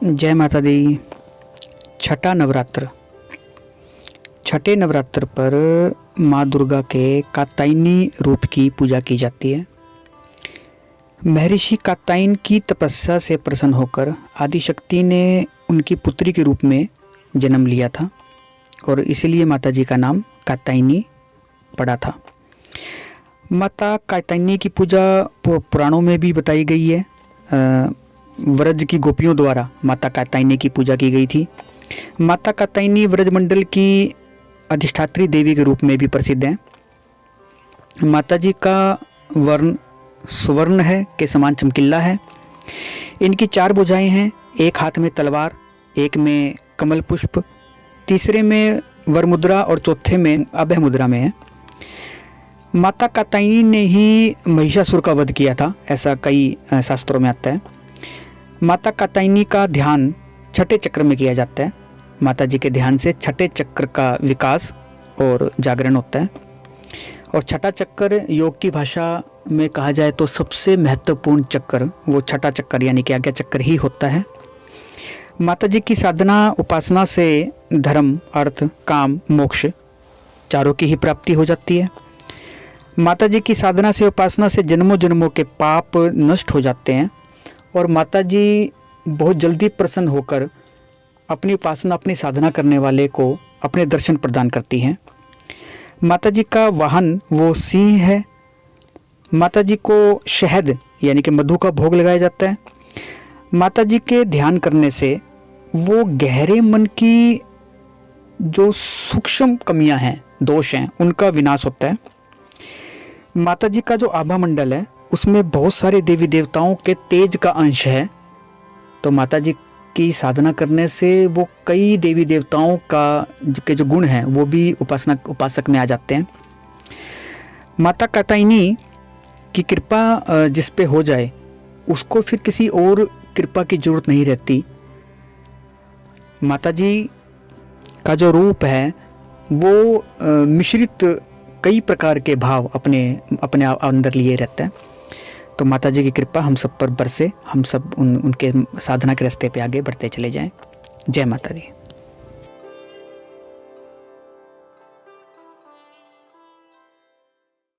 जय माता दी। छठा नवरात्र। छठे नवरात्र पर माँ दुर्गा के कात्यायनी रूप की पूजा की जाती है। महर्षि कात्यायन की तपस्या से प्रसन्न होकर आदिशक्ति ने उनकी पुत्री के रूप में जन्म लिया था और इसलिए माता जी का नाम कात्यायनी पड़ा था। माता कात्यायनी की पूजा पुराणों में भी बताई गई है। व्रज की गोपियों द्वारा माता कात्यायनी की पूजा की गई थी। माता कात्यायनी व्रजमंडल की अधिष्ठात्री देवी के रूप में भी प्रसिद्ध हैं। माता जी का वर्ण सुवर्ण है के समान चमकीला है। इनकी 4 भुजाएं हैं, एक हाथ में तलवार, एक में कमल पुष्प, तीसरे में वर मुद्रा और चौथे में अभय मुद्रा में है। माता कात्यायनी ने ही महिषासुर का वध किया था, ऐसा कई शास्त्रों में आता है। माता कात्यायनी का ध्यान छठे चक्र में किया जाता है। माता जी के ध्यान से छठे चक्र का विकास और जागरण होता है। और छठा चक्र योग की भाषा में कहा जाए तो सबसे महत्वपूर्ण चक्र वो छठा चक्र यानी कि आज्ञा चक्र ही होता है। माता जी की साधना उपासना से धर्म, अर्थ, काम, मोक्ष चारों की ही प्राप्ति हो जाती है। माता जी की साधना से उपासना से जन्मों जन्मों के पाप नष्ट हो जाते हैं और माता जी बहुत जल्दी प्रसन्न होकर अपनी उपासना, अपनी साधना करने वाले को अपने दर्शन प्रदान करती हैं। माता जी का वाहन वो सिंह है। माता जी को शहद यानी कि मधु का भोग लगाया जाता है। माता जी के ध्यान करने से वो गहरे मन की जो सूक्ष्म कमियां हैं, दोष हैं, उनका विनाश होता है। माता जी का जो आभा मंडल है उसमें बहुत सारे देवी देवताओं के तेज का अंश है। तो माता जी की साधना करने से वो कई देवी देवताओं के जो गुण हैं वो भी उपासक में आ जाते हैं। माता कात्यायनी की कृपा जिस पे हो जाए उसको फिर किसी और कृपा की जरूरत नहीं रहती। माता जी का जो रूप है वो मिश्रित कई प्रकार के भाव अपने अंदर लिए रहता है। तो माता जी की कृपा हम सब पर बरसे, हम सब उनके साधना के रास्ते पे आगे बढ़ते चले जाएं। जय माता दी।